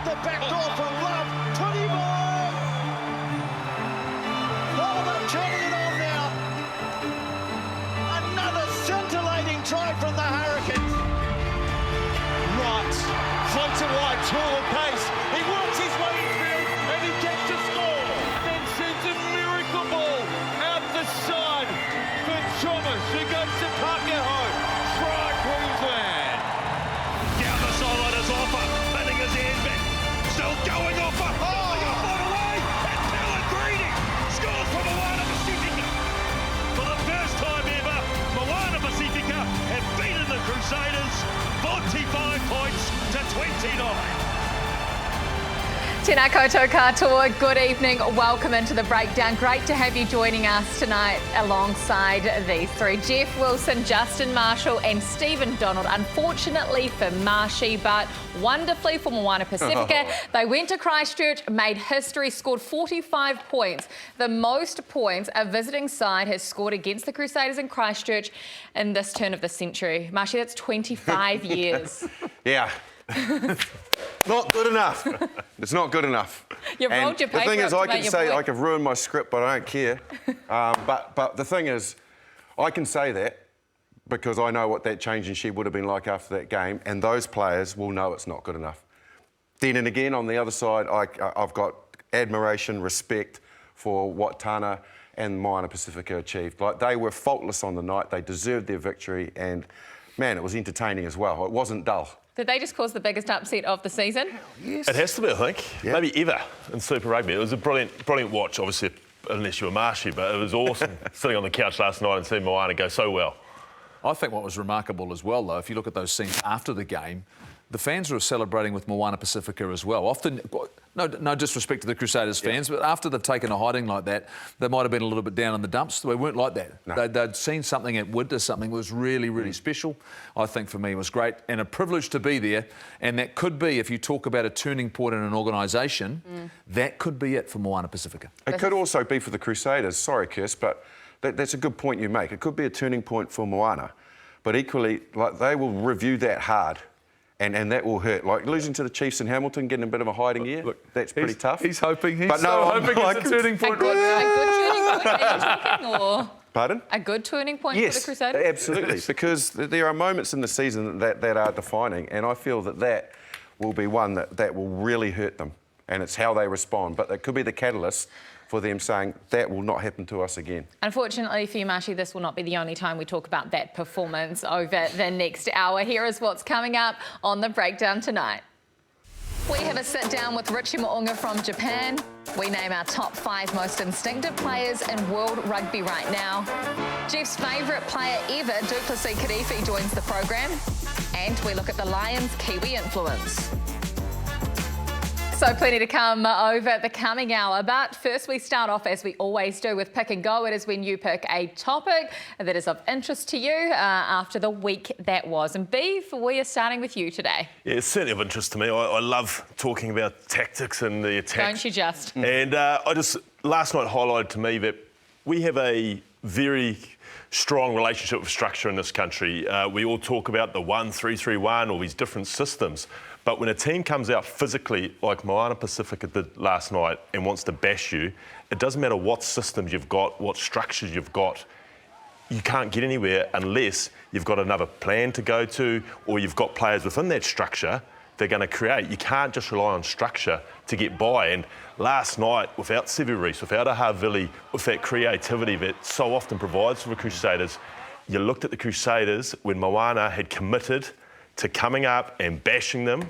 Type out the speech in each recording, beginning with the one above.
the back door from Love. 21! Oh, they're turning it on now. Another scintillating try from the Hurricanes. Right, floats it wide, tall pace. He works his way through and he gets to score. Then sends a miracle ball out the side for Thomas, who goes to Pakeho. Try Queensland. Down the sideline is Offa, letting his hands back. Still going Offa. Oh, you fought away. And Pellegrini scores for Moana Pacifica. For the first time ever, Moana Pacifica have beaten the Crusaders 45 points to 29. Tēnā koutou katoa, good evening, welcome into the breakdown. Great to have you joining us tonight alongside these three. Jeff Wilson, Justin Marshall and Stephen Donald. Unfortunately for Marshy, but wonderfully for Moana Pacifica. They went to Christchurch, made history, scored 45 points. The most points a visiting side has scored against the Crusaders in Christchurch in this turn of the century. Marshy, that's 25 years. Yeah. Not good enough. It's not good enough. You've rolled your paper. The thing is, up I to can make say your I point. could ruin my script, but I don't care. But the thing is, I can say that because I know what that change in shed would have been like after that game, and those players will know it's not good enough. Then and again, on the other side, I've got admiration, respect for what Tana and Moana Pacifica achieved. Like, they were faultless on the night. They deserved their victory, and man, it was entertaining as well. It wasn't dull. Did they just cause the biggest upset of the season? Yes. It has to be, I think. Yeah. Maybe ever in Super Rugby. It was a brilliant watch, obviously, unless you were Marshy, but it was awesome sitting on the couch last night and seeing Moana go so well. I think what was remarkable as well, though, if you look at those scenes after the game, the fans were celebrating with Moana Pacifica as well. Often, no disrespect to the Crusaders fans, but after they've taken a hiding like that, they might have been a little bit down in the dumps. They weren't like that. No. They'd seen something at Winter, something that was really, really special. I think for me it was great and a privilege to be there. And that could be, if you talk about a turning point in an organisation, that could be it for Moana Pacifica. It could also be for the Crusaders. Sorry, Kirst, but that's a good point you make. It could be a turning point for Moana, but equally, like, they will review that hard. And that will hurt. Like losing to the Chiefs in Hamilton, getting a bit of a hiding year, that's pretty tough. He's hoping. He's but no, hoping it's a turning point right now. A good turning point, are you talking, or Pardon? a good turning point Yes, for the Crusaders? absolutely, because there are moments in the season that are defining, and I feel that will be one that will really hurt them, and it's how they respond. But it could be the catalyst for them saying, that will not happen to us again. Unfortunately for you, Marshy, this will not be the only time we talk about that performance over the next hour. Here is what's coming up on the breakdown tonight. We have a sit down with Richie Mo'unga from Japan. We name our top 5 most instinctive players in world rugby right now. Jeff's favourite player ever, Duplessis Kirifi, joins the program. And we look at the Lions' Kiwi influence. So plenty to come over the coming hour. But first we start off, as we always do, with Pick and Go. It is when you pick a topic that is of interest to you after the week that was. And Beef, we are starting with you today. Yeah, it's certainly of interest to me. I love talking about tactics and the attack. Don't you just? And last night highlighted to me that we have a very strong relationship with structure in this country. We all talk about the 1-3-3-1, all these different systems. But when a team comes out physically, like Moana Pacifica did last night, and wants to bash you, it doesn't matter what systems you've got, what structures you've got. You can't get anywhere unless you've got another plan to go to, or you've got players within that structure they're going to create. You can't just rely on structure to get by. And last night, without Sevu Reece, without a Havili, with that creativity that so often provides for the Crusaders, you looked at the Crusaders when Moana had committed to coming up and bashing them.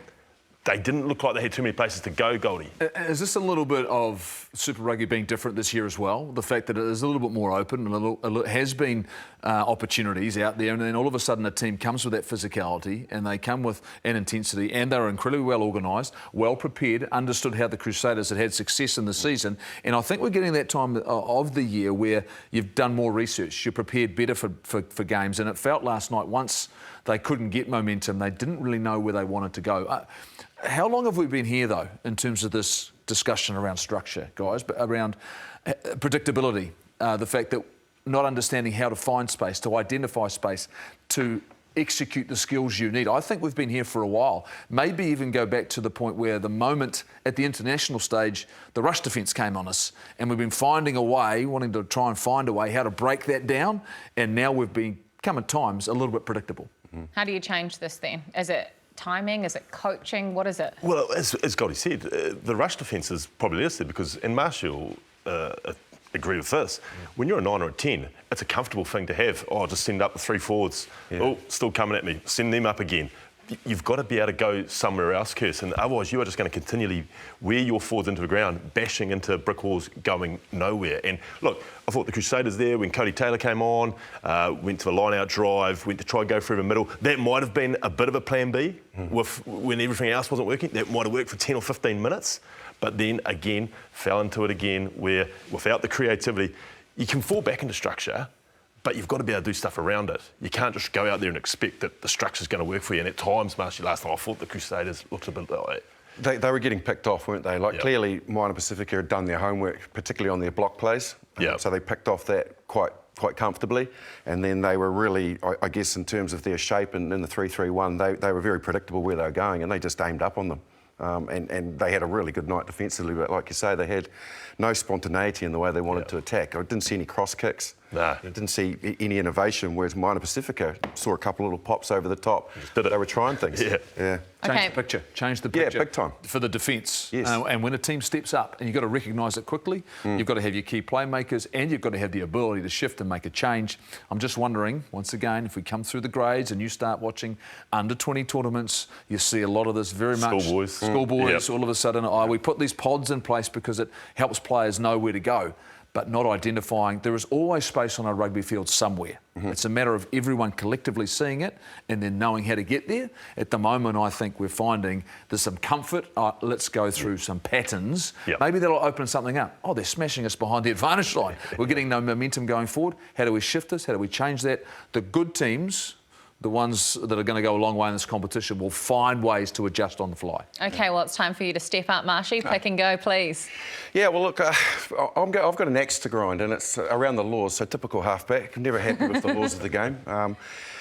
They didn't look like they had too many places to go, Goldie. Is this a little bit of Super Rugby being different this year as well? The fact that it is a little bit more open, and has been opportunities out there, and then all of a sudden a team comes with that physicality and they come with an intensity, and they're incredibly well organised, well prepared, understood how the Crusaders had success in the season. And I think we're getting that time of the year where you've done more research, you're prepared better for games, and it felt last night once they couldn't get momentum, they didn't really know where they wanted to go. How long have we been here, though, in terms of this discussion around structure, guys, but around predictability, the fact that not understanding how to find space, to identify space, to execute the skills you need. I think we've been here for a while. Maybe even go back to the point where the moment at the international stage, the rush defence came on us, and we've been finding a way, wanting to try and find a way how to break that down, and now we've become at times a little bit predictable. How do you change this then? Is it timing? Is it coaching? What is it? Well, as Gotti said, the rush defence is probably listed because, and Marshall agree with this, when you're a 9 or a 10, it's a comfortable thing to have. Oh, just send up the 3 forwards. Yeah. Oh, still coming at me. Send them up again. You've got to be able to go somewhere else, Kirsten. Otherwise, you are just going to continually wear your forwards into the ground, bashing into brick walls, going nowhere. And look, I thought the Crusaders there, when Cody Taylor came on, went to a line-out drive, went to try and go through the middle. That might have been a bit of a plan B when everything else wasn't working. That might have worked for 10 or 15 minutes. But then, again, fell into it again where, without the creativity, you can fall back into structure, but you've got to be able to do stuff around it. You can't just go out there and expect that the structure's going to work for you. And at times, last time, I thought the Crusaders looked a bit like that. They were getting picked off, weren't they? Like, clearly, Moana Pacifica had done their homework, particularly on their block plays. So they picked off that quite comfortably. And then they were really, I guess, in terms of their shape and in the 3-3-1, they were very predictable where they were going, and they just aimed up on them. And they had a really good night defensively, but like you say, they had no spontaneity in the way they wanted to attack. I didn't see any cross kicks. I didn't see any innovation, whereas Moana Pacifica saw a couple of little pops over the top. They were trying things. Change the picture. Yeah, big time. For the defence. Yes. And when a team steps up, and you've got to recognise it quickly, you've got to have your key playmakers, and you've got to have the ability to shift and make a change. I'm just wondering, once again, if we come through the grades and you start watching under-20 tournaments, you see a lot of this very much... Schoolboys, all of a sudden, we put these pods in place because it helps players know where to go, but not identifying. There is always space on a rugby field somewhere. It's a matter of everyone collectively seeing it and then knowing how to get there. At the moment, I think we're finding there's some comfort. Let's go through some patterns. Maybe that'll open something up. Oh, they're smashing us behind the advantage line. We're getting no momentum going forward. How do we shift this? How do we change that? The good teams, the ones that are going to go a long way in this competition, will find ways to adjust on the fly. OK, well, it's time for you to step up, Marshy. Pick and go, please. Yeah, well, look, I've got an axe to grind, and it's around the laws. So typical halfback, I'm never happy with the laws of the game.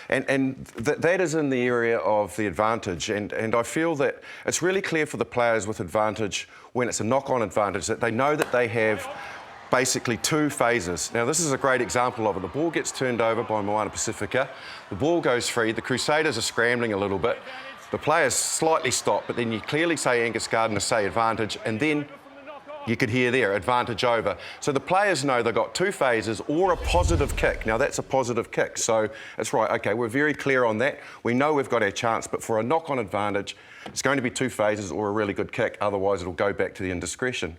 That is in the area of the advantage. And I feel that it's really clear for the players with advantage, when it's a knock-on advantage, that they know that they have basically 2 phases. Now, this is a great example of it. The ball gets turned over by Moana Pacifica. The ball goes free. The Crusaders are scrambling a little bit. The players slightly stop, but then you clearly say Angus Gardner, say advantage, and then you could hear there, advantage over. So the players know they've got 2 phases or a positive kick. Now, that's a positive kick. So it's right, OK, we're very clear on that. We know we've got our chance, but for a knock-on advantage, it's going to be 2 phases or a really good kick. Otherwise, it'll go back to the indiscretion.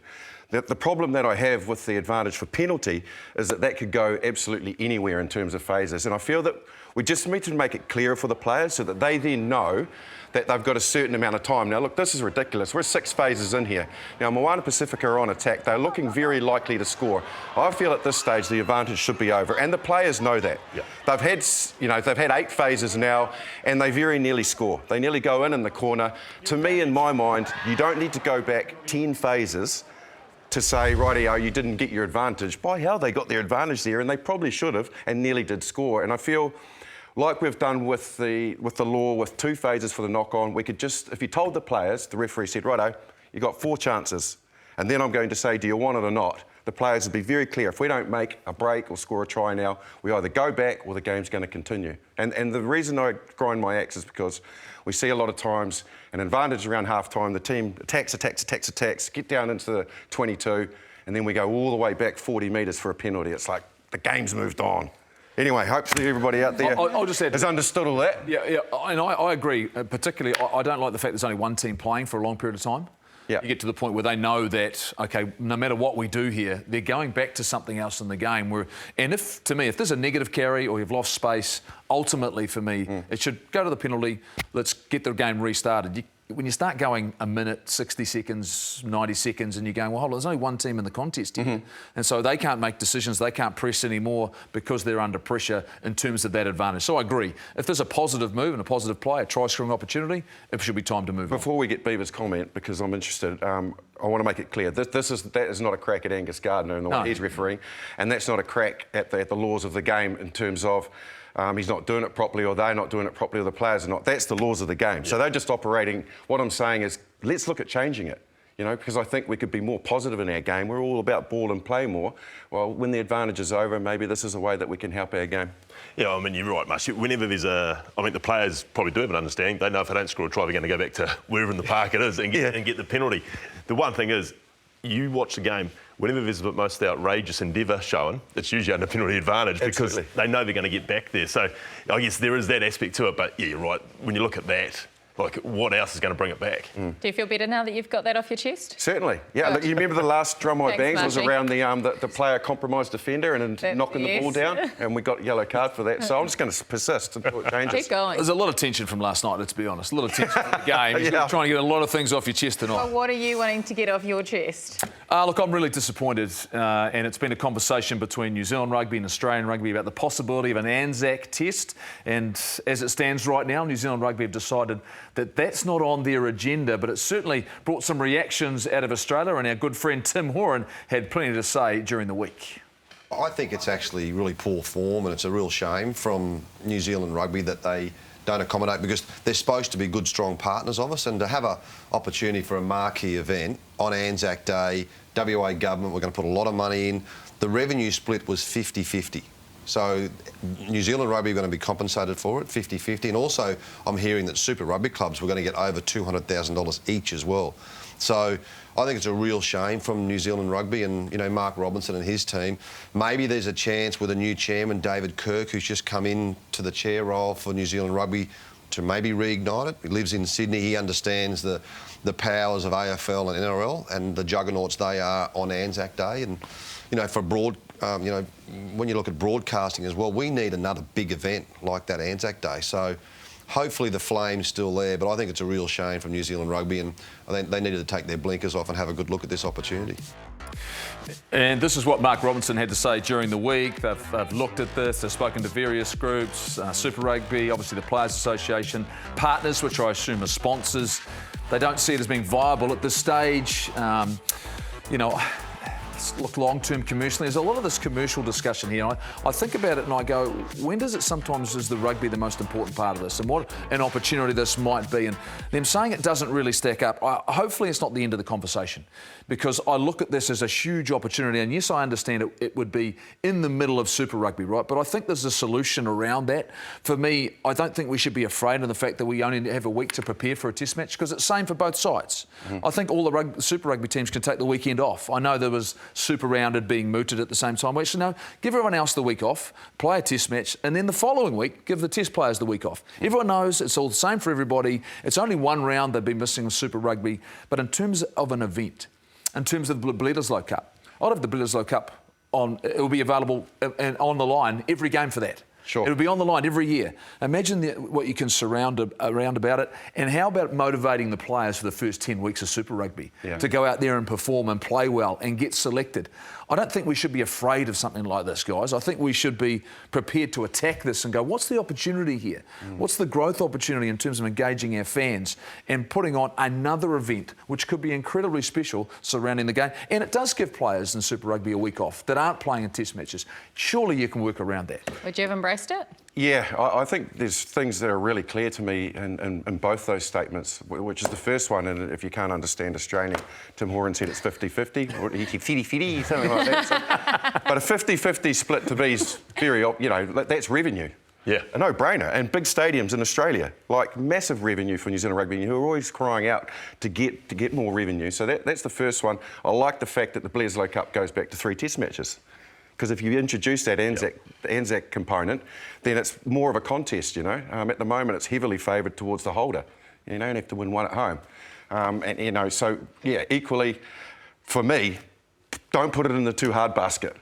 The problem that I have with the advantage for penalty is that could go absolutely anywhere in terms of phases. And I feel that we just need to make it clearer for the players so that they then know that they've got a certain amount of time. Now, look, this is ridiculous. We're 6 phases in here. Now, Moana Pacifica are on attack. They're looking very likely to score. I feel at this stage the advantage should be over, and the players know that. They've had 8 phases now, and they very nearly score. They nearly go in the corner. To me, in my mind, you don't need to go back 10 phases to say, rightio, you didn't get your advantage. By hell, they got their advantage there, and they probably should have, and nearly did score. And I feel like we've done with the law, with 2 phases for the knock-on, we could just, if you told the players, the referee said, righto, you got 4 chances, and then I'm going to say, do you want it or not? The players would be very clear. If we don't make a break or score a try now, we either go back or the game's going to continue. And the reason I grind my axe is because we see a lot of times an advantage around half-time, the team attacks, get down into the 22, and then we go all the way back 40 metres for a penalty. It's like the game's moved on. Anyway, hopefully everybody out there has understood all that. Yeah, and I agree. Particularly, I don't like the fact there's only one team playing for a long period of time. You get to the point where they know that, OK, no matter what we do here, they're going back to something else in the game. And if there's a negative carry or you've lost space, ultimately for me, it should go to the penalty. Let's get the game restarted. When you start going a minute, 60 seconds, 90 seconds, and you're going, well, hold on, there's only one team in the contest here. And so they can't make decisions, they can't press anymore because they're under pressure in terms of that advantage. So I agree. If there's a positive move and a positive play, a try-scoring opportunity, it should be time to move on. Before we get Beaver's comment, because I'm interested, I want to make it clear. That is not a crack at Angus Gardner and the way he's refereeing, and that's not a crack at the laws of the game in terms of he's not doing it properly or they're not doing it properly or the players are not. That's the laws of the game. So they're just operating. What I'm saying is, let's look at changing it. You know, because I think we could be more positive in our game. We're all about ball and play more. Well, when the advantage is over, maybe this is a way that we can help our game. Yeah, I mean, you're right, Mush. Whenever there's I mean, the players probably do have an understanding. They know if they don't score a try, they're going to go back to wherever in the park it is and get the penalty. The one thing is, you watch the game, whenever there's the most outrageous endeavour shown, it's usually under penalty advantage because they know they're going to get back there. So I guess there is that aspect to it. But, yeah, you're right. When you look at that, like, what else is going to bring it back? Do you feel better now that you've got that off your chest? Certainly. Yeah, look, you remember the last drum I bangs was around the player compromised defender and knocking the ball down, and we got a yellow card for that. So I'm just going to persist until it changes. Keep going. There's a lot of tension from last night, let's be honest. A lot of tension from the game. You're trying to get a lot of things off your chest tonight. Well, what are you wanting to get off your chest? Look, I'm really disappointed, and it's been a conversation between New Zealand Rugby and Australian Rugby about the possibility of an ANZAC test, and as it stands right now, New Zealand Rugby have decided that that's not on their agenda, but it certainly brought some reactions out of Australia, and our good friend Tim Horan had plenty to say during the week. I think it's actually really poor form, and it's a real shame from New Zealand Rugby that they don't accommodate, because they're supposed to be good, strong partners of us, and to have an opportunity for a marquee event on ANZAC Day, WA government, we're going to put a lot of money in. The revenue split was 50-50. So New Zealand Rugby are going to be compensated for it, 50-50. And also, I'm hearing that Super Rugby clubs were going to get over $200,000 each as well. So I think it's a real shame from New Zealand Rugby and, you know, Mark Robinson and his team. Maybe there's a chance with a new chairman, David Kirk, who's just come in to the chair role for New Zealand Rugby, to maybe reignite it. He lives in Sydney. He understands the powers of AFL and NRL and the juggernauts they are on ANZAC Day. And, you know, for you know, when you look at broadcasting as well, we need another big event like that ANZAC Day. So hopefully the flame's still there, but I think it's a real shame from New Zealand Rugby, and I think they needed to take their blinkers off and have a good look at this opportunity. And this is what Mark Robinson had to say during the week. They've looked at this, they've spoken to various groups, Super Rugby, obviously the Players Association, partners, which I assume are sponsors. They don't see it as being viable at this stage. You know, look long-term commercially. There's a lot of this commercial discussion here. I think about it and I go, when does it sometimes is the rugby the most important part of this, and what an opportunity this might be? And them saying it doesn't really stack up, hopefully it's not the end of the conversation, because I look at this as a huge opportunity. And yes, I understand it would be in the middle of Super Rugby, right? But I think there's a solution around that. For me, I don't think we should be afraid of the fact that we only have a week to prepare for a test match, because it's the same for both sides. I think all the Super Rugby teams can take the weekend off. I know there was Super Rounded being mooted at the same time. We should know, give everyone else the week off, play a test match, and then the following week, give the test players the week off. Everyone knows it's all the same for everybody. It's only one round they've been missing with Super Rugby. But in terms of an event, in terms of the Bledisloe Cup, I'd have the Bledisloe Cup on, it will be available and on the line every game for that. Sure. It'll be on the line every year. Imagine what you can surround around about it. And how about motivating the players for the first 10 weeks of Super Rugby to go out there and perform and play well and get selected? I don't think we should be afraid of something like this, guys. I think we should be prepared to attack this and go, what's the opportunity here? What's the growth opportunity in terms of engaging our fans and putting on another event, which could be incredibly special surrounding the game? And it does give players in Super Rugby a week off that aren't playing in test matches. Surely you can work around that. Would you have embraced it? Yeah, I think there's things that are really clear to me in both those statements, which is the first one, and if you can't understand Australian, Tim Horan said it's 50-50, or 50-50, something like that. So, but a 50-50 split to me is very, you know, that's revenue. Yeah. A no-brainer. And big stadiums in Australia, like massive revenue for New Zealand Rugby, who are always crying out to get more revenue. So that's the first one. I like the fact that the Bledisloe Cup goes back to 3 test matches. Because if you introduce that ANZAC component, then it's more of a contest, you know. At the moment, it's heavily favoured towards the holder. You don't have to win one at home. And, you know, so, yeah, equally, for me, don't put it in the too hard basket.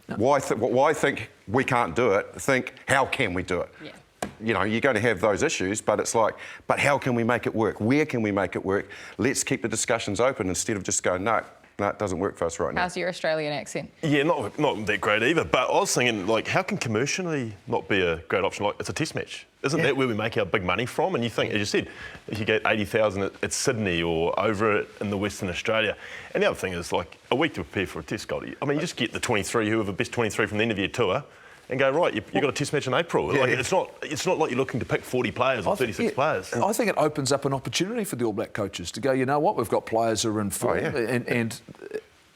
No. Why think we can't do it? Think, how can we do it? Yeah. You know, you're going to have those issues, but it's like, but how can we make it work? Where can we make it work? Let's keep the discussions open instead of just going, no, No, it doesn't work for us right now. How's your Australian accent? Yeah, not that great either. But I was thinking, like, how can commercially not be a great option? Like, it's a test match. Isn't that where we make our big money from? And you think, as you said, if you get 80,000 at Sydney or over it in the Western Australia. And the other thing is, like, a week to prepare for a test, Goldie. I mean, you just get the 23, whoever best 23 from the end of your tour, and go, right, you've got a test match in April. Yeah, like, yeah. It's not like you're looking to pick 40 players or 36 players. I think it opens up an opportunity for the All Black coaches to go, you know what, we've got players who are in form, and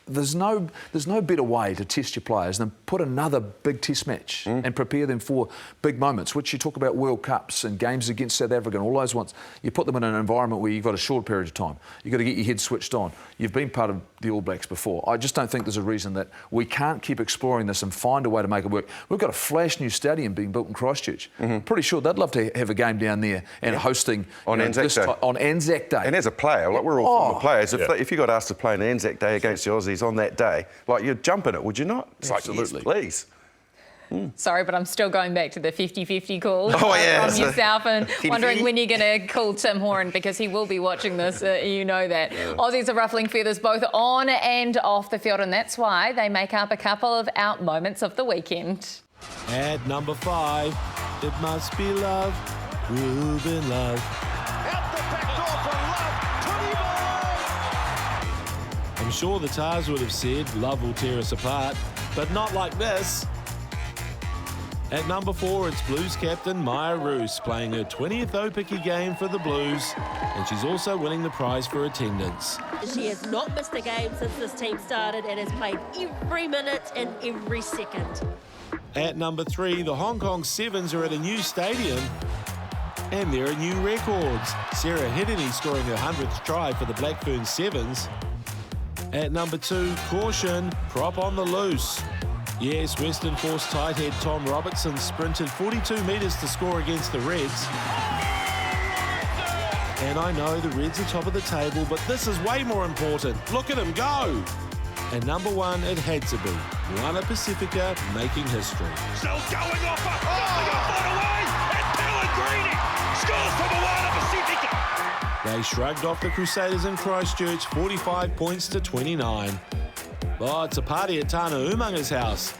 there's no better way to test your players than put another big test match and prepare them for big moments, which you talk about World Cups and games against South Africa and all those ones. You put them in an environment where you've got a short period of time. You've got to get your head switched on. You've been part of the All Blacks before. I just don't think there's a reason that we can't keep exploring this and find a way to make it work. We've got a flash new stadium being built in Christchurch. Pretty sure they'd love to have a game down there and hosting on ANZAC Day. On ANZAC Day. And as a player, like we're all former players, if you got asked to play an ANZAC Day against the Aussies on that day, like you'd jump in it, would you not? It's Absolutely. Like, yes, please. Sorry, but I'm still going back to the 50-50 call Oh, yeah, from so- yourself and wondering when you're going to call Tim Horan, because he will be watching this, you know that. Aussies are ruffling feathers both on and off the field, and that's why they make up a couple of out moments of the weekend. At number 5, it must be love, Ruben Love. Out the back door for Love. 20 ball. I'm sure the Tars would have said love will tear us apart, but not like this. At number 4, it's Blues captain Maya Roos playing her 20th Opiki game for the Blues, and she's also winning the prize for attendance. She has not missed a game since this team started and has played every minute and every second. At number 3, the Hong Kong Sevens are at a new stadium, and there are new records. Sarah Hiddeny scoring her 100th try for the Black Fern Sevens. At number 2, caution, prop on the loose. Yes, Western Force tight head Tom Robertson sprinted 42 metres to score against the Reds. And I know the Reds are top of the table, but this is way more important. Look at him go! And number 1, it had to be Moana Pacifica making history. Still going off, nothing a foot away, and Pellegrini scores for Moana Pacifica. They shrugged off the Crusaders in Christchurch, 45 points to 29. Oh, it's a party at Tana Umanga's house.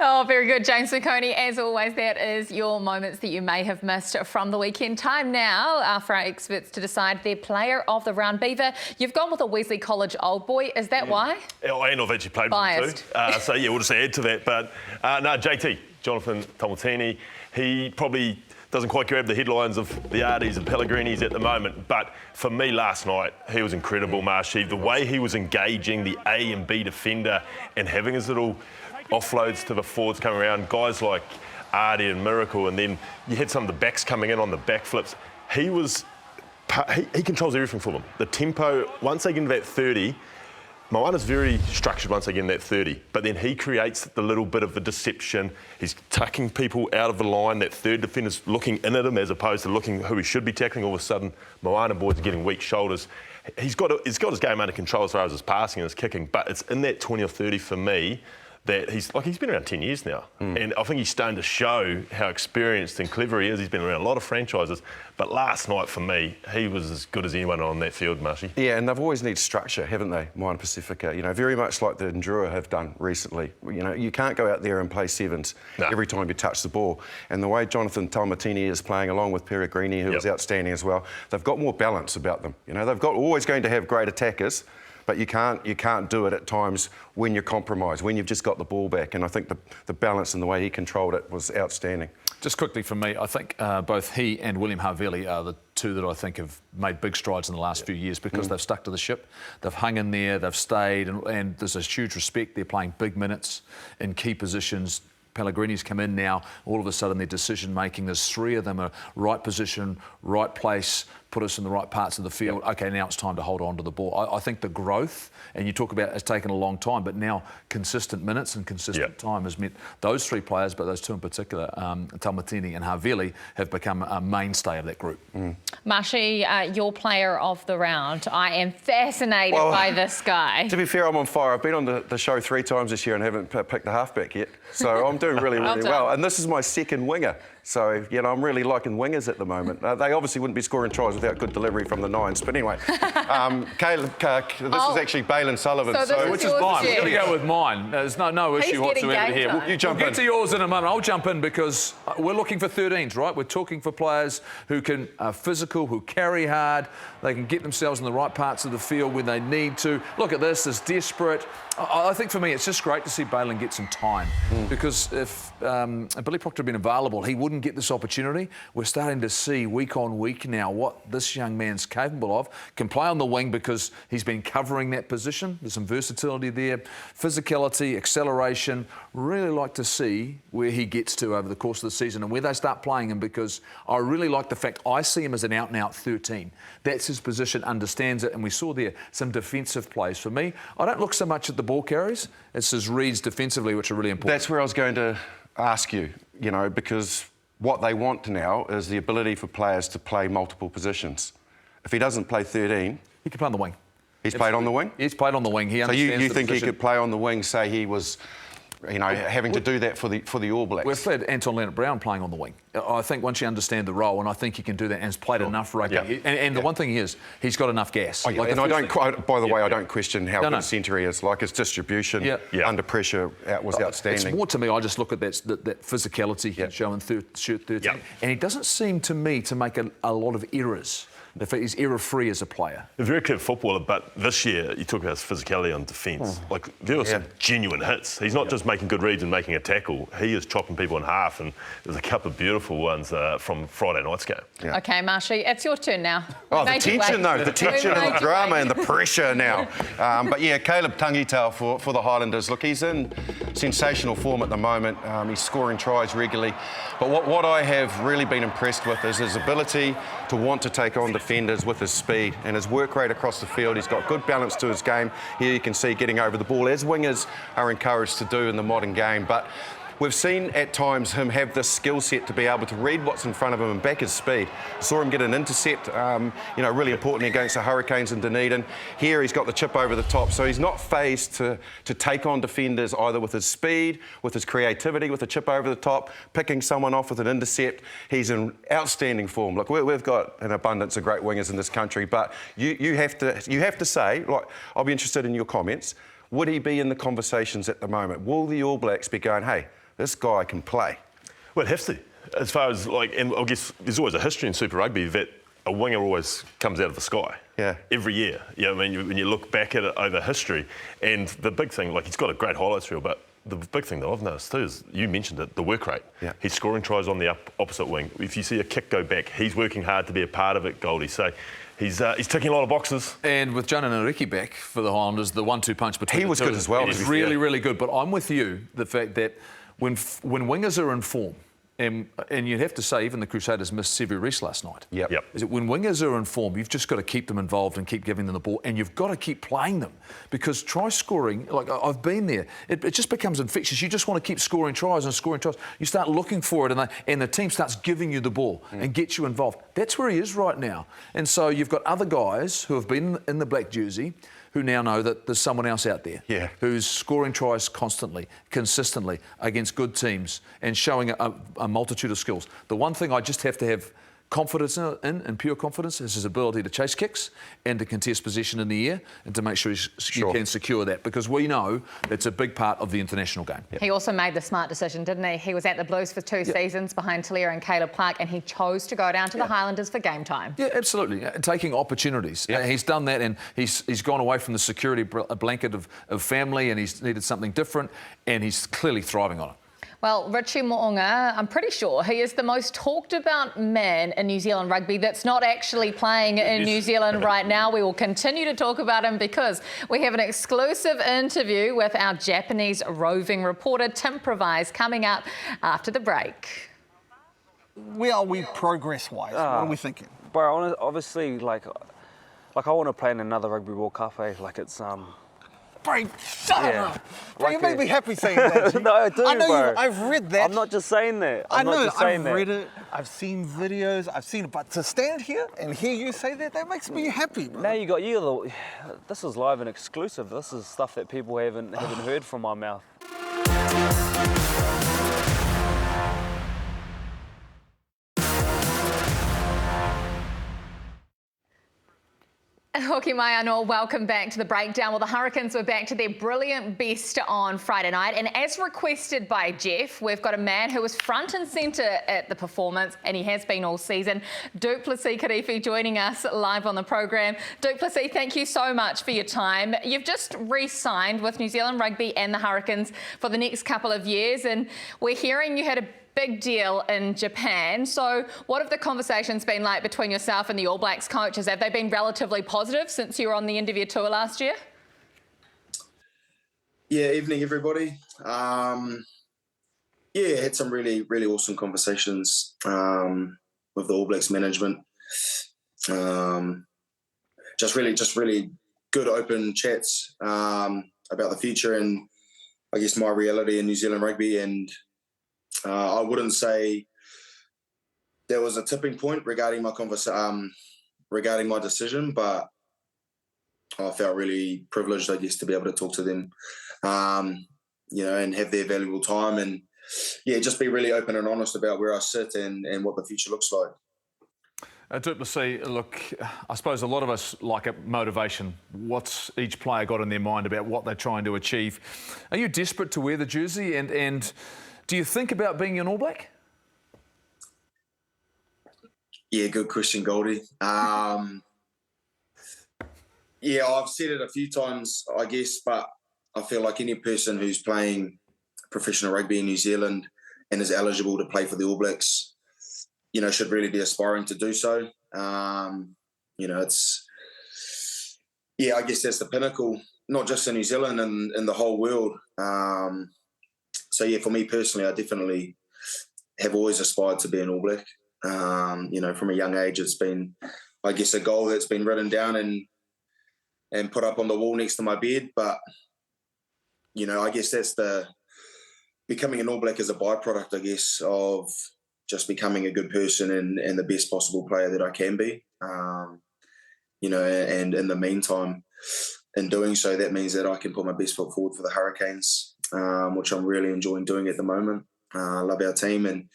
Oh, very good, James McConey. As always, that is your moments that you may have missed from the weekend. Time now for our experts to decide their player of the round. Beaver, you've gone with a Wesley College old boy. Is that why? And I've actually played with him too. So, yeah, we'll just add to that. But, no, JT, Jonathan Tomatini, he probably doesn't quite grab the headlines of the Ardis and Pellegrinis at the moment. But for me last night, he was incredible, Marshy. The way he was engaging the A and B defender and having his little offloads to the forwards coming around, guys like Ardi and Miracle, and then you had some of the backs coming in on the back flips. He controls everything for them. The tempo, once they get into that 30, Moana's very structured once they get in that 30, but then he creates the little bit of the deception. He's tucking people out of the line. That third defender's looking in at him as opposed to looking who he should be tackling. All of a sudden, Moana boys are getting weak shoulders. He's got his game under control as far as his passing and his kicking, but it's in that 20 or 30 for me that he's been around 10 years now. And I think he's starting to show how experienced and clever he is. He's been around a lot of franchises. But last night, for me, he was as good as anyone on that field, Marshy. Yeah, and they've always needed structure, haven't they, Moana Pacifica? You know, very much like the Ndrua have done recently. You know, you can't go out there and play sevens every time you touch the ball. And the way Jonathan Tomatini is playing, along with Pellegrini, who was outstanding as well, they've got more balance about them. You know, they've got always going to have great attackers, but you can't do it at times when you're compromised, when you've just got the ball back. And I think the balance and the way he controlled it was outstanding. Just quickly from me, I think both he and William Havili are the two that I think have made big strides in the last few years because they've stuck to the ship. They've hung in there, they've stayed, and there's a huge respect. They're playing big minutes in key positions. Pellegrini's come in now, all of a sudden their decision-making, there's 3 of them are right position, right place, put us in the right parts of the field. OK, now it's time to hold on to the ball. I think the growth, and you talk about it's taken a long time, but now consistent minutes and consistent time has meant those 3 players, but those 2 in particular, Tomatini and Havili, have become a mainstay of that group. Marshy, your player of the round. I am fascinated by this guy. To be fair, I'm on fire. I've been on the show 3 times this year and haven't picked the halfback yet. So I'm doing really, really well. And this is my second winger So, you know, I'm really liking wingers at the moment. They obviously wouldn't be scoring tries without good delivery from the nines. But anyway, Caleb, this is actually Balin Sullivan. Which is mine. We're going to go with mine. There's no issue whatsoever here. You jump we'll in. get to yours in a moment. I'll jump in because we're looking for 13s, right? We're talking for players who are physical, who carry hard. They can get themselves in the right parts of the field when they need to. Look at this. It's desperate. I think for me, it's just great to see Balin get some time because if Billy Proctor had been available, he wouldn't get this opportunity. We're starting to see week on week now what this young man's capable of. Can play on the wing because he's been covering that position. There's some versatility there, physicality, acceleration. Really like to see where he gets to over the course of the season and where they start playing him because I really like the fact I see him as an out-and-out 13. That's his position, understands it, and we saw there some defensive plays. For me, I don't look so much at the ball carries. It's his reads defensively, which are really important. That's where I was going to ask you, you know, because what they want now is the ability for players to play multiple positions. If he doesn't play 13... He can play on the wing. He's played on the wing? He's played on the wing. He so understands you the think position. he could play on the wing, say he was... You know, having to do that for the All Blacks. We've played Anton Leonard-Brown playing on the wing. I think once you understand the role, and I think he can do that and has played enough rugby. Yeah. And the one thing is, he's got enough gas. Oh, yeah. Like and I don't, by the way, I don't question how good a centre he is. Like his distribution under pressure was outstanding. It's more to me, I just look at that physicality he can show in shirt 13. And he doesn't seem to me to make a lot of errors. He's error-free as a player. A very clever footballer, but this year, you talk about his physicality on defence. Like, there were some genuine hits. He's not just making good reads and making a tackle. He is chopping people in half, and there's a couple of beautiful ones from Friday night's game. Yeah. OK, Marshy, it's your turn now. Oh, the tension, though. The tension and the drama and the pressure now. But, yeah, Caleb Tangitau for the Highlanders. Look, he's in sensational form at the moment. He's scoring tries regularly. But what I have really been impressed with is his ability to want to take on defenders with his speed and his work rate across the field. He's got good balance to his game. Here you can see getting over the ball, as wingers are encouraged to do in the modern game. But we've seen at times him have this skill set to be able to read what's in front of him and back his speed. Saw him get an intercept, you know, really importantly against the Hurricanes in Dunedin. Here he's got the chip over the top, so he's not phased to take on defenders either with his speed, with his creativity, with a chip over the top, picking someone off with an intercept. He's in outstanding form. Look, we've got an abundance of great wingers in this country, but you have to say, like, I'll be interested in your comments. Would he be in the conversations at the moment? Will the All Blacks be going, hey, this guy can play? Well, it has to. As far as, like, and I guess there's always a history in Super Rugby that a winger always comes out of the sky. Yeah. Every year. You know, I mean, when you look back at it over history, and the big thing, like, he's got a great highlights reel, but the big thing that I've noticed too is, you mentioned it, the work rate. Yeah. He's scoring tries on the opposite wing. If you see a kick go back, he's working hard to be a part of it, Goldie. So he's ticking a lot of boxes. And with Jonah Nareki back for the Highlanders, the 1-2 punch between he was good as well. He's really, really good. But I'm with you, the fact that when wingers are in form, and you'd have to say even the Crusaders missed Sevu Reece last night. Yep. Is it when wingers are in form, you've just got to keep them involved and keep giving them the ball, and you've got to keep playing them because try scoring, like I've been there, it just becomes infectious. You just want to keep scoring tries and scoring tries. You start looking for it, and the team starts giving you the ball and gets you involved. That's where he is right now. And so you've got other guys who have been in the black jersey who now know that there's someone else out there who's scoring tries constantly, consistently against good teams and showing a multitude of skills. The one thing I just have to have confidence in, and pure confidence, is his ability to chase kicks and to contest possession in the air and to make sure you can secure that, because we know that's a big part of the international game. He also made the smart decision, didn't he? He was at the Blues for 2 seasons behind Talia and Caleb Clark, and he chose to go down to the Highlanders for game time. Yeah, absolutely. Taking opportunities. He's done that, and he's gone away from the security blanket of family, and he's needed something different, and he's clearly thriving on it. Well, Richie Mo'unga, I'm pretty sure he is the most talked about man in New Zealand rugby that's not actually playing in New Zealand right now. We will continue to talk about him because we have an exclusive interview with our Japanese roving reporter, Tim Provise, coming up after the break. Where are we progress-wise? What are we thinking? Bro, obviously, like I want to play in another Rugby World Cup, eh? Like it's Bro, shut up! Bro, you make me happy saying that. No, I do, I know bro. I've read that. I'm not just saying that. I know, I've read it, I've seen videos, I've seen it, but to stand here and hear you say that makes me happy, bro. Now you this is live and exclusive. This is stuff that people haven't heard from my mouth. Hoki mai anō, welcome back to the breakdown. Well, the Hurricanes were back to their brilliant best on Friday night, and as requested by Jeff, we've got a man who was front and centre at the performance, and he has been all season. Du Plessis Kirifi joining us live on the program. Du Plessis, thank you so much for your time. You've just re-signed with New Zealand Rugby and the Hurricanes for the next couple of years, and we're hearing you had a big deal in Japan. So what have the conversations been like between yourself and the All Blacks coaches? Have they been relatively positive since you were on the end of your tour last year? Yeah, evening everybody. Yeah, had some really, really awesome conversations with the All Blacks management. Just really good open chats about the future and I guess my reality in New Zealand rugby. And I wouldn't say there was a tipping point regarding my regarding my decision, but I felt really privileged, I guess, to be able to talk to them, you know, and have their valuable time, and yeah, just be really open and honest about where I sit and what the future looks like. Du Plessis, look, I suppose a lot of us like a motivation. What's each player got in their mind about what they're trying to achieve? Are you desperate to wear the jersey, and do you think about being an All Black? Yeah, good question, Goldie. Yeah, I've said it a few times, I guess, but I feel like any person who's playing professional rugby in New Zealand and is eligible to play for the All Blacks, you know, should really be aspiring to do so. You know, I guess that's the pinnacle, not just in New Zealand and in the whole world. So yeah, for me personally, I definitely have always aspired to be an All Black. You know, from a young age, it's been, I guess, a goal that's been written down and put up on the wall next to my bed. But, you know, I guess that's becoming an All Black is a byproduct, I guess, of just becoming a good person and the best possible player that I can be. You know, and in the meantime, in doing so, that means that I can put my best foot forward for the Hurricanes, which I'm really enjoying doing at the moment. I love our team, and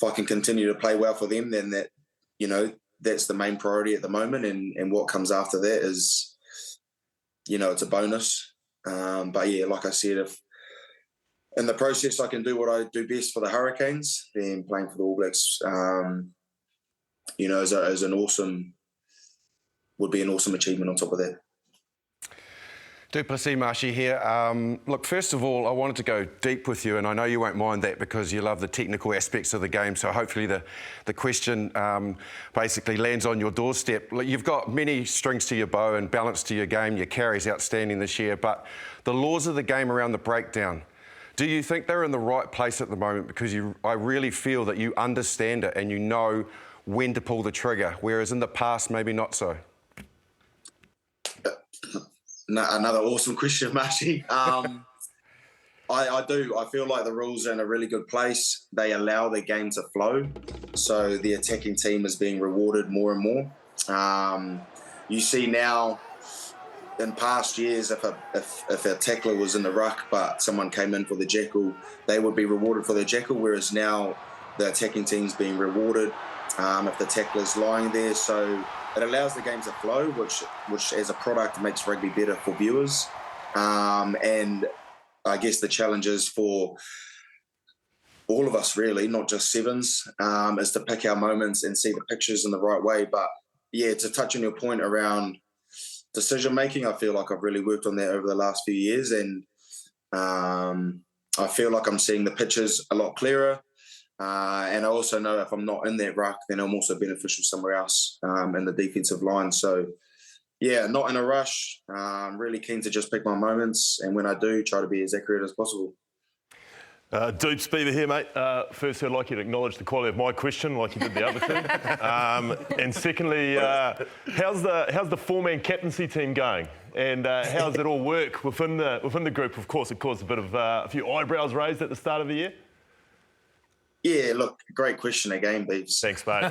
if I can continue to play well for them, then that, you know, that's the main priority at the moment, and what comes after that is, you know, it's a bonus. But yeah, like I said, if in the process I can do what I do best for the Hurricanes, then playing for the All Blacks, you know, would be an awesome achievement on top of that. Du Plessis, Marshy here. Look, first of all, I wanted to go deep with you, and I know you won't mind that because you love the technical aspects of the game, so hopefully the question basically lands on your doorstep. You've got many strings to your bow and balance to your game. Your carry's outstanding this year, but the laws of the game around the breakdown, do you think they're in the right place at the moment? Because I really feel that you understand it and you know when to pull the trigger, whereas in the past, maybe not so. Another awesome question, Marshy. I do. I feel like the rules are in a really good place. They allow the game to flow, so the attacking team is being rewarded more and more. You see now, in past years, if a tackler was in the ruck but someone came in for the jackal, they would be rewarded for their jackal, whereas now the attacking team's being rewarded if the tackler's lying there. So it allows the game to flow, which as a product makes rugby better for viewers. And I guess the challenge is for all of us, really, not just sevens, is to pick our moments and see the pictures in the right way. But yeah, to touch on your point around decision making, I feel like I've really worked on that over the last few years, and I feel like I'm seeing the pictures a lot clearer. And I also know if I'm not in that ruck, then I'm also beneficial somewhere else in the defensive line. So, yeah, not in a rush. I'm really keen to just pick my moments, and when I do, try to be as accurate as possible. Dupes, Beaver here, mate. First, I'd like you to acknowledge the quality of my question, like you did the other two. And secondly, how's the four-man captaincy team going? And how does it all work within the group? Of course, it caused a bit of a few eyebrows raised at the start of the year. Yeah, look, great question again, Beeves. Thanks, mate.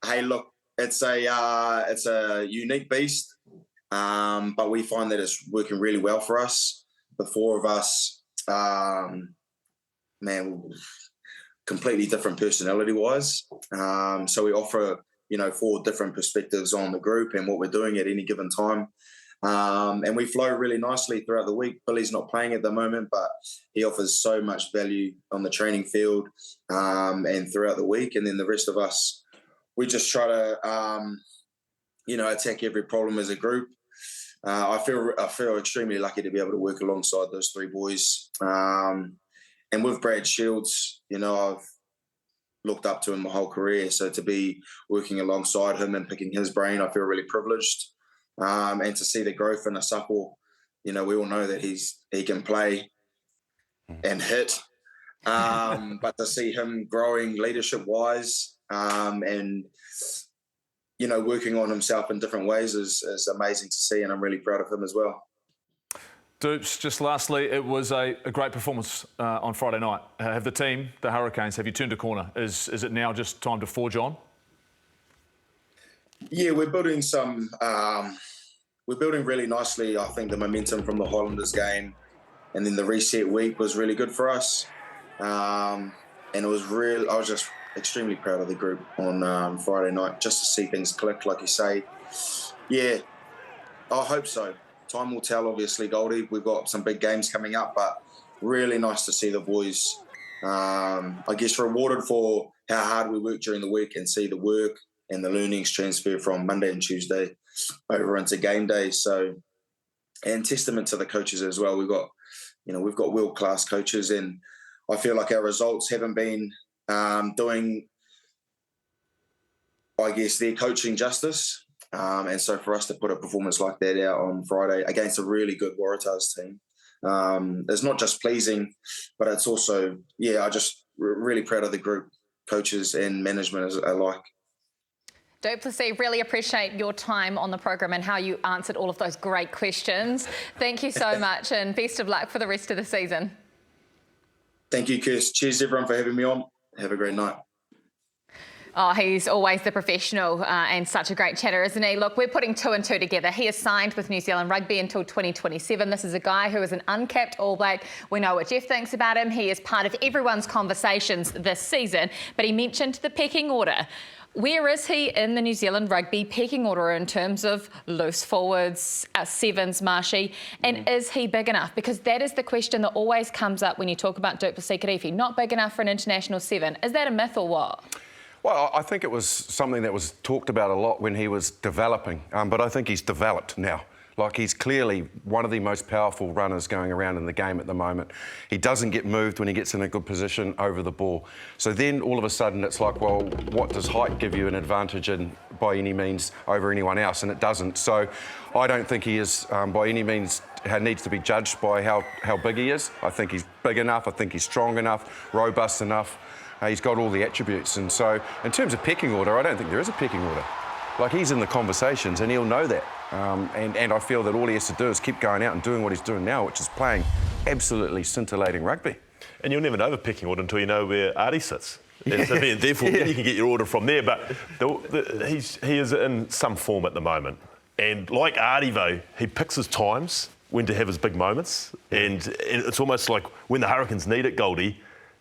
Hey, look, it's a unique beast, but we find that it's working really well for us. The four of us, man, completely different personality-wise. So we offer 4 different perspectives on the group and what we're doing at any given time. And we flow really nicely throughout the week. Billy's not playing at the moment, but he offers so much value on the training field and throughout the week. And then the rest of us, we just try to, attack every problem as a group. I feel extremely lucky to be able to work alongside those 3 boys. And with Brad Shields, I've looked up to him my whole career. So to be working alongside him and picking his brain, I feel really privileged. And to see the growth in Asapo, we all know that he can play and hit. But to see him growing leadership-wise and, working on himself in different ways is amazing to see, and I'm really proud of him as well. Dupes, just lastly, it was a great performance on Friday night. Have the team, the Hurricanes, have you turned a corner? Is it now just time to forge on? Yeah, we're building really nicely. I think the momentum from the Highlanders game and then the reset week was really good for us. And I was just extremely proud of the group on Friday night, just to see things click, like you say. Yeah, I hope so. Time will tell, obviously, Goldie. We've got some big games coming up, but really nice to see the boys, I guess, rewarded for how hard we work during the week and see the work and the learnings transfer from Monday and Tuesday over into game day. So, and testament to the coaches as well. We've got world-class coaches, and I feel like our results haven't been doing, I guess, their coaching justice. And so for us to put a performance like that out on Friday against a really good Waratahs team, it's not just pleasing, but it's also, I just really proud of the group, coaches and management alike. Du Plessis, really appreciate your time on the program and how you answered all of those great questions. Thank you so much, and best of luck for the rest of the season. Thank you, Kirst. Cheers, everyone, for having me on. Have a great night. Oh, he's always the professional and such a great chatter, isn't he? Look, we're putting 2 and 2 together. He is signed with New Zealand Rugby until 2027. This is a guy who is an uncapped All Black. We know what Jeff thinks about him. He is part of everyone's conversations this season, but he mentioned the pecking order. Where is he in the New Zealand Rugby pecking order in terms of loose forwards, sevens, Marshy, and is he big enough? Because that is the question that always comes up when you talk about Du Plessis Kirifi. Not big enough for an international 7. Is that a myth or what? Well, I think it was something that was talked about a lot when he was developing, but I think he's developed now. Like, he's clearly one of the most powerful runners going around in the game at the moment. He doesn't get moved when he gets in a good position over the ball. So then all of a sudden it's like, well, what does height give you an advantage in by any means over anyone else? And it doesn't. So I don't think he is by any means needs to be judged by how big he is. I think he's big enough. I think he's strong enough, robust enough. He's got all the attributes. And so in terms of pecking order, I don't think there is a pecking order. Like, he's in the conversations and he'll know that. And I feel that all he has to do is keep going out and doing what he's doing now, which is playing absolutely scintillating rugby. And you'll never know the pecking order until you know where Artie sits. And so therefore, you can get your order from there. But he is in some form at the moment. And like Artie, though, he picks his times when to have his big moments. And it's almost like when the Hurricanes need it, Goldie,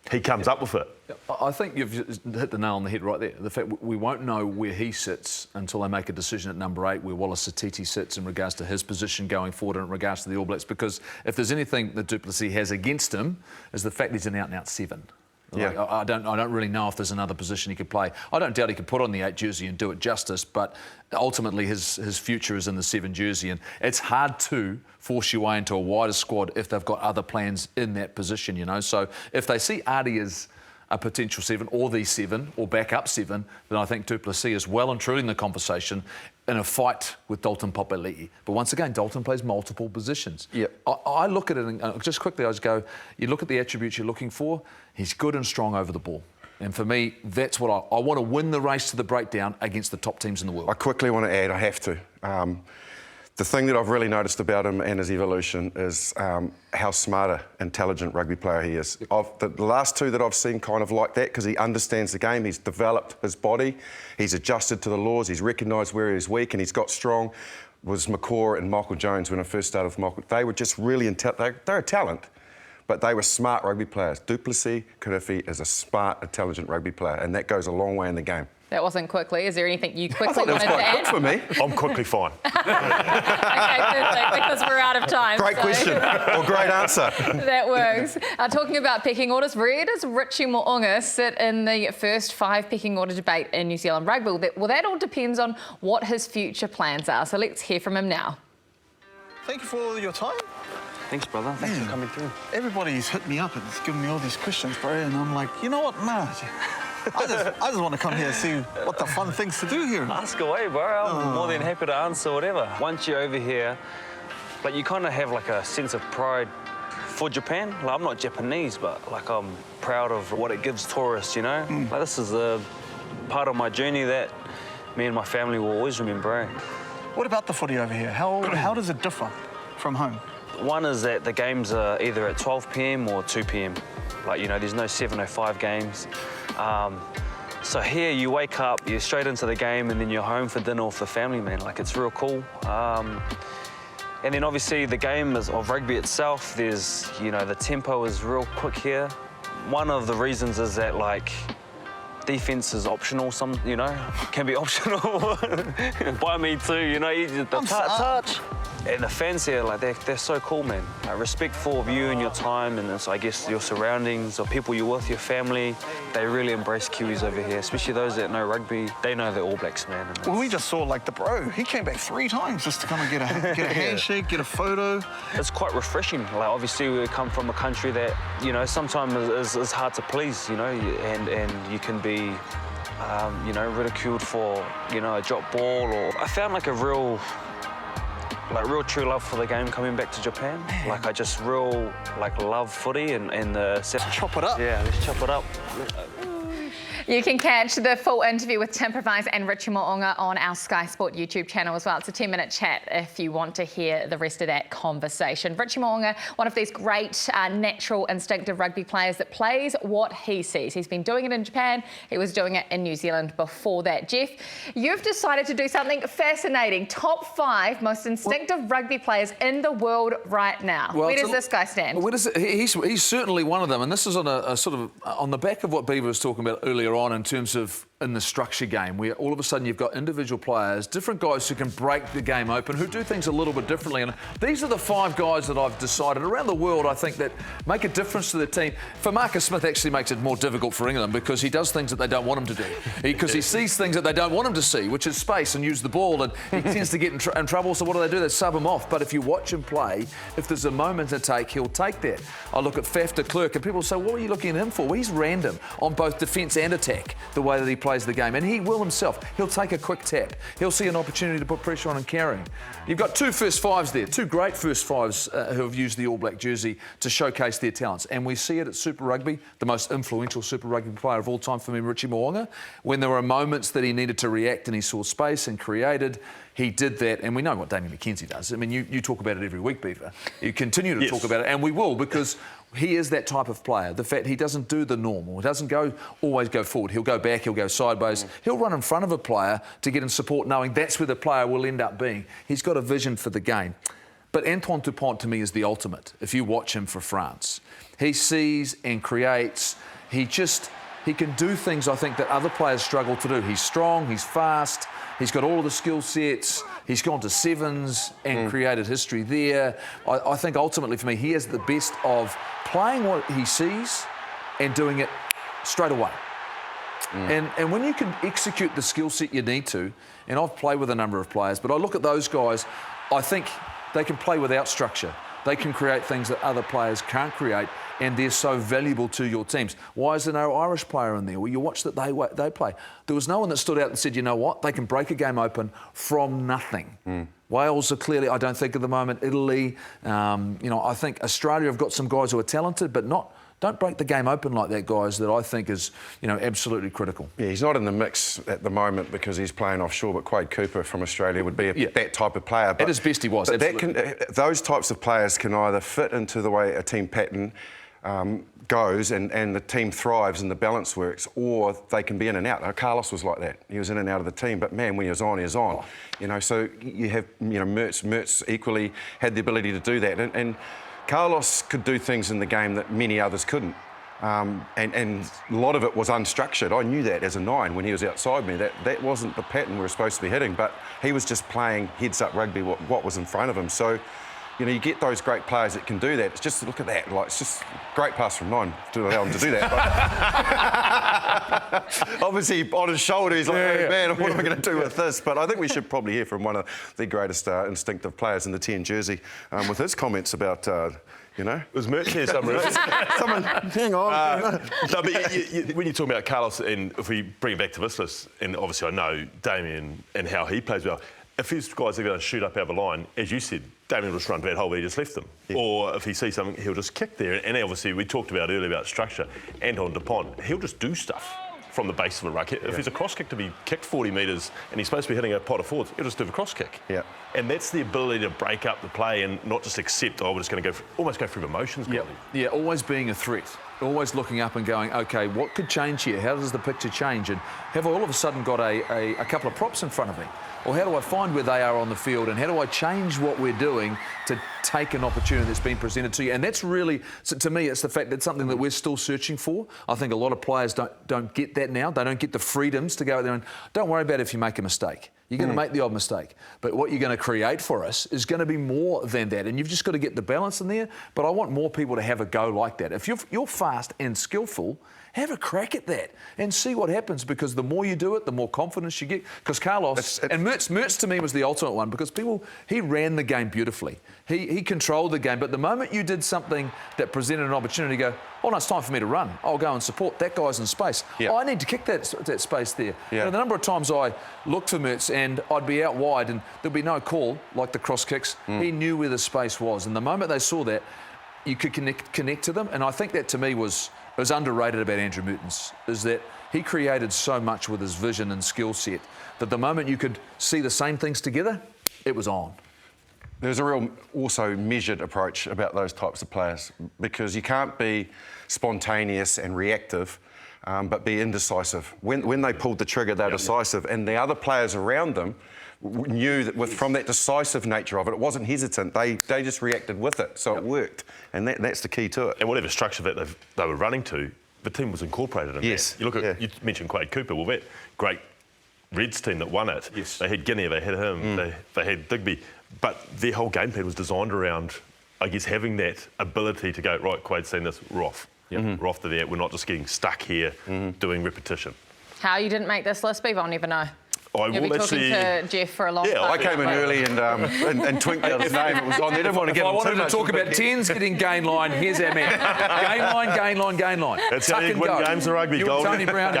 he comes up with it. I think you've hit the nail on the head right there. The fact we won't know where he sits until they make a decision at number 8, where Wallace Satiti sits in regards to his position going forward and in regards to the All Blacks. Because if there's anything that Du Plessis has against him, is the fact he's an out-and-out 7. Like, I don't really know if there's another position he could play. I don't doubt he could put on the 8 jersey and do it justice, but ultimately his future is in the 7 jersey, and it's hard to force your way into a wider squad if they've got other plans in that position, you know. So if they see Artie as a potential 7 or the 7 or backup 7, then I think Du Plessis is well and truly in the conversation in a fight with Dalton Papali'i. But once again, Dalton plays multiple positions. Yep. I look at it and just quickly I just go, you look at the attributes you're looking for, he's good and strong over the ball. And for me, that's what I want to win the race to the breakdown against the top teams in the world. I quickly want to add, I have to. The thing that I've really noticed about him and his evolution is how smart, intelligent rugby player he is. The last 2 that I've seen kind of like that, because he understands the game, he's developed his body, he's adjusted to the laws, he's recognised where he's weak, and he's got strong, was McCaw and Michael Jones when I first started with Michael. They were just really they're a talent, but they were smart rugby players. Du Plessis Kirifi is a smart, intelligent rugby player, and that goes a long way in the game. That wasn't quickly. Is there anything you quickly That was wanted to quite add? quick for me. I'm quickly fine. Okay, perfect, because we're out of time. Great question or great answer. That works. Talking about pecking orders, where does Richie Mo'unga sit in the first 5 pecking order debate in New Zealand rugby? Well, that all depends on what his future plans are. So let's hear from him now. Thank you for your time. Thanks, brother. Thanks for coming through. Everybody's hit me up and it's given me all these questions, bro, and I'm like, you know what? Nah. I just want to come here and see what the fun things to do here. Ask away, bro. I'm more than happy to answer whatever. Once you're over here, like, you kind of have like a sense of pride for Japan. Like, I'm not Japanese, but like, I'm proud of what it gives tourists, you know? Like, this is a part of my journey that me and my family will always remember. What about the footy over here? How does it differ from home? One is that the games are either at 12 p.m. or 2 p.m. Like, you know, there's no 7:05 games. So here you wake up, you're straight into the game, and then you're home for dinner with the family, man. Like, it's real cool. And then obviously the game of rugby itself, there's, you know, the tempo is real quick here. One of the reasons is that, like, defense is optional, can be optional. By me too, you know, the touch. And the fans here, like, they're so cool, man. Like, respectful of you and your time, and also, I guess, your surroundings, or people you're with, your family. They really embrace Kiwis over here, especially those that know rugby. They know the All Blacks, man. Well, we just saw, like, the bro. He came back 3 times just to come and get a handshake, get a photo. It's quite refreshing. Like, obviously, we come from a country that, you know, sometimes is hard to please, you know, and you can be, you know, ridiculed for, you know, a drop ball. Or I found, like, a real true love for the game coming back to Japan. Like, I just love footy and the... Let's chop it up. Yeah, let's chop it up. You can catch the full interview with Tim Provise and Richie Mo'unga on our Sky Sport YouTube channel as well. It's a 10-minute chat if you want to hear the rest of that conversation. Richie Mo'unga, one of these great natural instinctive rugby players that plays what he sees. He's been doing it in Japan. He was doing it in New Zealand before that. Jeff, you've decided to do something fascinating. Top 5 most instinctive rugby players in the world right now. Where does this guy stand? He's certainly one of them, and this is on a sort of on the back of what Beaver was talking about earlier on in terms of in the structure game, where all of a sudden you've got individual players, different guys who can break the game open, who do things a little bit differently. And these are the 5 guys that I've decided around the world, I think, that make a difference to the team. For Marcus Smith, actually makes it more difficult for England because he does things that they don't want him to do. Because he sees things that they don't want him to see, which is space and use the ball, and he tends to get in trouble. So what do? They sub him off. But if you watch him play, if there's a moment to take, he'll take that. I look at Faf de Klerk, and people say, what are you looking at him for? Well, he's random on both defence and attack, the way that he plays the game. And he will himself. He'll take a quick tap. He'll see an opportunity to put pressure on and carry. You've got 2 first 5s there, 2 great first 5s who have used the All Black jersey to showcase their talents. And we see it at Super Rugby, the most influential Super Rugby player of all time for me, Richie Mo'unga. When there were moments that he needed to react and he saw space and created, he did that. And we know what Damien McKenzie does. I mean, you talk about it every week, Beaver. You continue to talk about it, and we will, because he is that type of player. The fact he doesn't do the normal. He doesn't always go forward. He'll go back, he'll go sideways. He'll run in front of a player to get in support, knowing that's where the player will end up being. He's got a vision for the game. But Antoine Dupont, to me, is the ultimate, if you watch him for France. He sees and creates. He can do things, I think, that other players struggle to do. He's strong, he's fast, he's got all of the skill sets. He's gone to 7s and created history there. I think ultimately for me, he has the best of playing what he sees and doing it straight away. And when you can execute the skill set you need to, and I've played with a number of players, but I look at those guys, I think they can play without structure. They can create things that other players can't create, and they're so valuable to your teams. Why is there no Irish player in there? Well, you watch that they play. There was no one that stood out and said, you know what, they can break a game open from nothing. Wales are clearly, I don't think at the moment, Italy. You know, I think Australia have got some guys who are talented, but don't break the game open like that, guys, that I think is, you know, absolutely critical. Yeah, he's not in the mix at the moment because he's playing offshore, but Quade Cooper from Australia would be that type of player. But at his best he was, those types of players can either fit into the way a team pattern goes and the team thrives and the balance works, or they can be in and out. Now, Carlos was like that. He was in and out of the team, but man, when he was on, he was on. You know, so you have, you know, Mertz equally had the ability to do that. And Carlos could do things in the game that many others couldn't. And a lot of it was unstructured. I knew that as a 9 when he was outside me. That wasn't the pattern we were supposed to be hitting, but he was just playing heads-up rugby, what was in front of him. So, you know, you get those great players that can do that. It's just, look at that, like, it's just great pass from 9 to allow him to do that. But obviously, on his shoulder, he's like, oh, man, what am I going to do with this? But I think we should probably hear from one of the greatest instinctive players in the 10 jersey with his comments about, you know. It was merch here somewhere. Someone, hang on. No, but when you talk about Carlos, and if we bring it back to this list, and obviously I know Damien and how he plays well, if these guys are going to shoot up over the line, as you said, Damien will just run bad hole, but he just left them. Yeah. Or if he sees something, he'll just kick there. And obviously, we talked about earlier about structure. Anton Dupont, he'll just do stuff from the base of a ruck. If there's a cross kick to be kicked 40 metres and he's supposed to be hitting a pot of forwards, he'll just do the cross kick. Yeah. And that's the ability to break up the play and not just accept, oh, we're just going to almost go through emotions. Yeah, always being a threat. Always looking up and going, OK, what could change here? How does the picture change? And have I all of a sudden got a couple of props in front of me? Or how do I find where they are on the field, and how do I change what we're doing to take an opportunity that's been presented to you? And that's really, to me, it's the fact that it's something that we're still searching for. I think a lot of players don't get that now. They don't get the freedoms to go out there and don't worry about if you make a mistake. You're going to make the odd mistake. But what you're going to create for us is going to be more than that. And you've just got to get the balance in there. But I want more people to have a go like that. If you're fast and skillful, have a crack at that and see what happens, because the more you do it, the more confidence you get. Because Carlos and Mertz to me was the ultimate one, because he ran the game beautifully. He controlled the game. But the moment you did something that presented an opportunity, go, oh, no, it's time for me to run. I'll go and support. That guy's in space. Yep. Oh, I need to kick that space there. Yep. You know, the number of times I looked for Mertz and I'd be out wide and there'd be no call, like the cross kicks. He knew where the space was. And the moment they saw that, you could connect to them. And I think that, to me, was underrated about Andrew Mehrtens, is that he created so much with his vision and skill set that the moment you could see the same things together, it was on. There's a real also measured approach about those types of players, because you can't be spontaneous and reactive, but be indecisive. When they pulled the trigger, they're decisive, and the other players around them knew that from that decisive nature of it, it wasn't hesitant. They just reacted with it, so it worked, and that's the key to it. And whatever structure that they were running to, the team was incorporated in that. You look at, you mentioned Quade Cooper, well, that great Reds team that won it. Yes. They had Guinea, they had him, they had Digby, but their whole game plan was designed around, I guess, having that ability to go, right, Quade's seen this, we're off. We're off to there. We're not just getting stuck here doing repetition. How you didn't make this list, Beav, I'll never know. You'll be talking to Jeff for a long time. I came in early and twinked out his name. It was on. They didn't want to get I wanted to talk about 10s getting gain line. Here's our man. Gain line. That's how you win games of rugby. Tony Brown,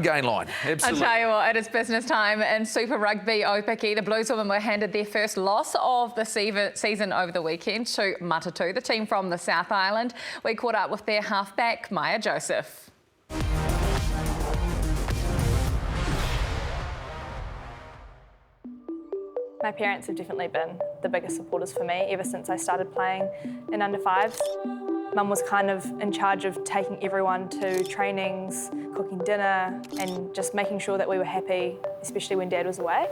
gain line. Absolutely. I tell you what, it is business time in Super Rugby Opaki. The Blueswomen were handed their first loss of the season over the weekend to Matatu, the team from the South Island. We caught up with their halfback, Maya Joseph. My parents have definitely been the biggest supporters for me ever since I started playing in under fives. Mum was kind of in charge of taking everyone to trainings, cooking dinner, and just making sure that we were happy, especially when Dad was away.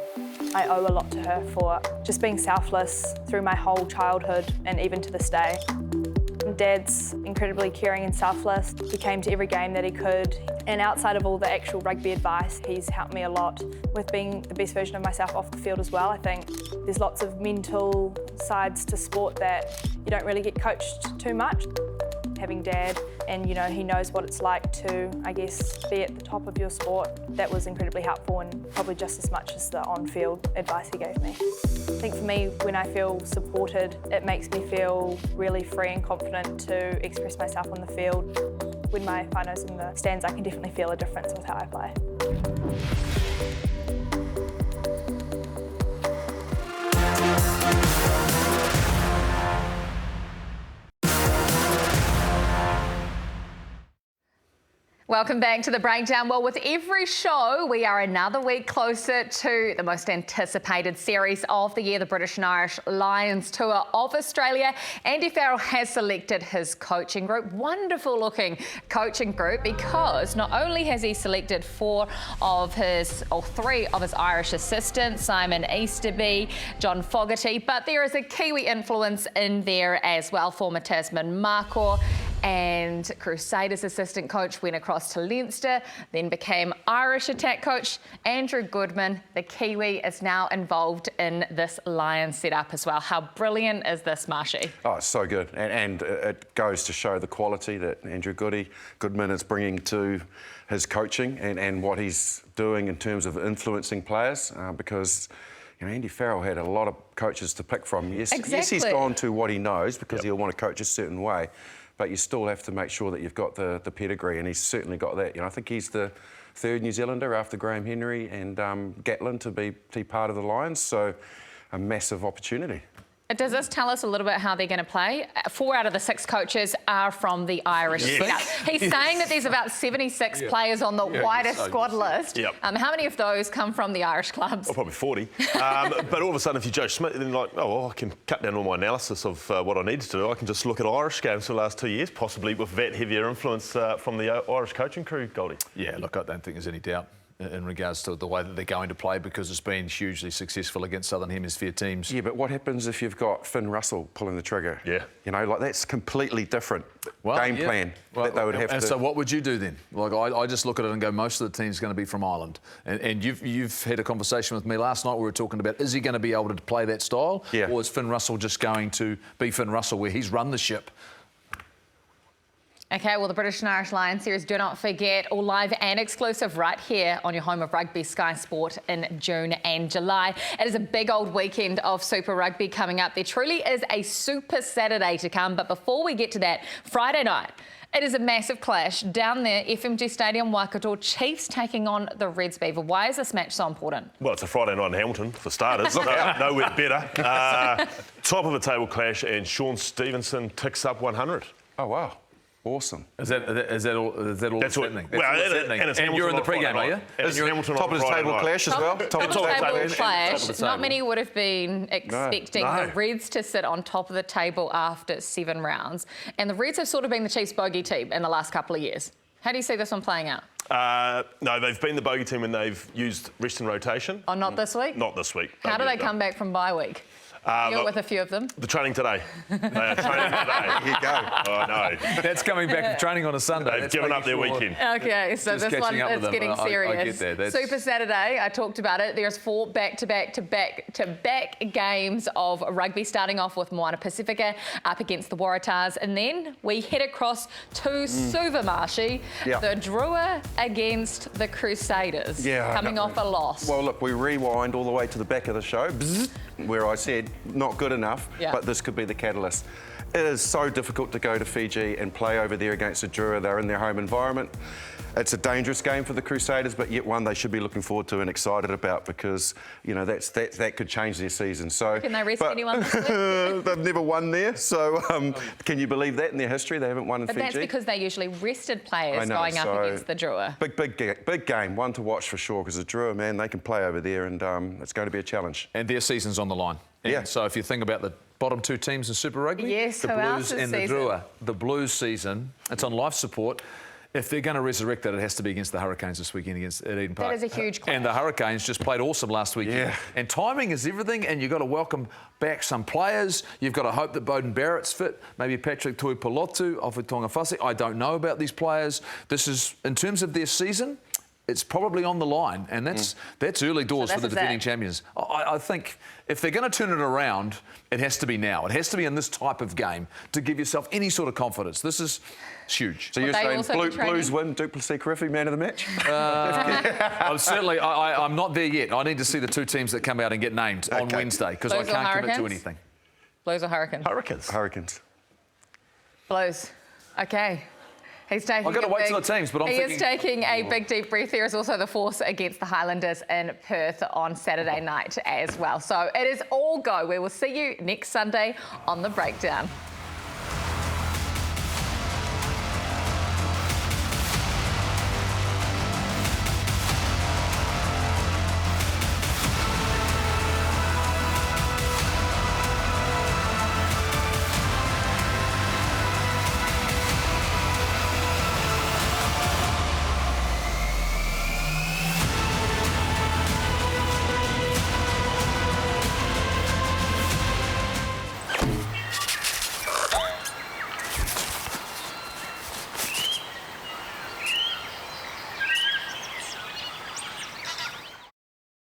I owe a lot to her for just being selfless through my whole childhood and even to this day. Dad's incredibly caring and selfless. He came to every game that he could. And outside of all the actual rugby advice, he's helped me a lot with being the best version of myself off the field as well. I think there's lots of mental sides to sport that you don't really get coached too much. Having Dad, and he knows what it's like to, I guess, be at the top of your sport. That was incredibly helpful, and probably just as much as the on-field advice he gave me. I think for me, when I feel supported, it makes me feel really free and confident to express myself on the field. When my whānau's in the stands, I can definitely feel a difference with how I play. Welcome back to The Breakdown. Well, with every show, we are another week closer to the most anticipated series of the year, the British and Irish Lions Tour of Australia. Andy Farrell has selected his coaching group. Wonderful looking coaching group, because not only has he selected three of his Irish assistants, Simon Easterby, John Fogarty, but there is a Kiwi influence in there as well, former Tasman Markor and Crusaders assistant coach went across to Leinster, then became Irish attack coach. Andrew Goodman, the Kiwi, is now involved in this Lions setup as well. How brilliant is this, Marshy? Oh, it's so good. And it goes to show the quality that Andrew Goodman is bringing to his coaching and what he's doing in terms of influencing players, because Andy Farrell had a lot of coaches to pick from. Yes, yes, he's gone to what he knows because he'll want to coach a certain way, but you still have to make sure that you've got the pedigree, and he's certainly got that. I think he's the third New Zealander after Graham Henry and Gatlin to be part of the Lions, so a massive opportunity. Does this tell us a little bit how they're going to play? 4 out of the 6 coaches are from the Irish setup. He's saying that there's about 76 players on the widest squad list. How many of those come from the Irish clubs? Well, probably 40. But all of a sudden, if you're Joe Schmidt, then like, oh, well, I can cut down all my analysis of what I need to do. I can just look at Irish games for the last 2 years, possibly with that heavier influence from the Irish coaching crew, Goldie. Yeah, look, I don't think there's any doubt in regards to the way that they're going to play, because it's been hugely successful against Southern Hemisphere teams. Yeah, but what happens if you've got Finn Russell pulling the trigger? Yeah. Like that's completely different game plan that they would have to... So what would you do then? Like, I just look at it and go, most of the team's going to be from Ireland. And you've had a conversation with me last night. We were talking about, is he going to be able to play that style? Yeah. Or is Finn Russell just going to be Finn Russell, where he's run the ship? OK, well, the British and Irish Lions series, do not forget, all live and exclusive right here on your home of rugby, Sky Sport, in June and July. It is a big old weekend of Super Rugby coming up. There truly is a Super Saturday to come. But before we get to that, Friday night, it is a massive clash down there, FMG Stadium, Waikato. Chiefs taking on the Reds Beaver. Why is this match so important? Well, it's a Friday night in Hamilton, for starters. Nowhere better. Top of the table clash, and Sean Stevenson ticks up 100. Oh, wow. Awesome. Is that all? That's happening? And you're in the pre-game, are you? Is top of the table clash as well? Top of the table clash. Not many would have been expecting the Reds to sit on top of the table after 7 rounds. And the Reds have sort of been the Chiefs' bogey team in the last couple of years. How do you see this one playing out? No, they've been the bogey team when they've used rest and rotation. Oh, not this week? Not this week. How do they come back from bye week? You're with a few of them. The training today. They are training today. Here you go. Oh, no. That's coming back from training on a Sunday. They've given up their weekend. OK, so this one is getting serious. I get that. Super Saturday, I talked about it. There's 4 back-to-back games of rugby, starting off with Moana Pacifica up against the Waratahs. And then we head across to Suva, Marshy, the Drua against the Crusaders, coming off a loss. Well, look, we rewind all the way to the back of the show, where I said, not good enough, but this could be the catalyst. It is so difficult to go to Fiji and play over there against the Drua. They're in their home environment. It's a dangerous game for the Crusaders, but yet one they should be looking forward to and excited about, because that could change their season. So can they rest anyone this week? They've never won there, so can you believe that in their history? They haven't won in Fiji. But that's because they usually rested players going up against the Drua. Big game, one to watch for sure, because the Drua, man, they can play over there, and it's going to be a challenge. And their season's on the line. So if you think about the bottom 2 teams in Super Rugby, the Blues and the Drua, the Blues season, it's on life support. If they're going to resurrect that, it has to be against the Hurricanes this weekend at Eden Park. That is a huge clash. And the Hurricanes just played awesome last weekend. And timing is everything, and you've got to welcome back some players. You've got to hope that Beauden Barrett's fit. Maybe Patrick Tuipulotu off of Tongawhasi. I don't know about these players. This is, in terms of their season, it's probably on the line, and that's early doors for the defending champions. I think if they're going to turn it around, it has to be now. It has to be in this type of game to give yourself any sort of confidence. This is huge. So you're saying Blues win, du Plessis Kirifi, man of the match? I'm not there yet. I need to see the 2 teams that come out and get named on Wednesday, because I can't commit to anything. Blues or Hurricanes? Hurricanes. Blues. OK. He's taking I've got to wait till the teams, but I'm thinking... He is taking a big, deep breath. There is also the Force against the Highlanders in Perth on Saturday night as well. So it is all go. We will see you next Sunday on The Breakdown.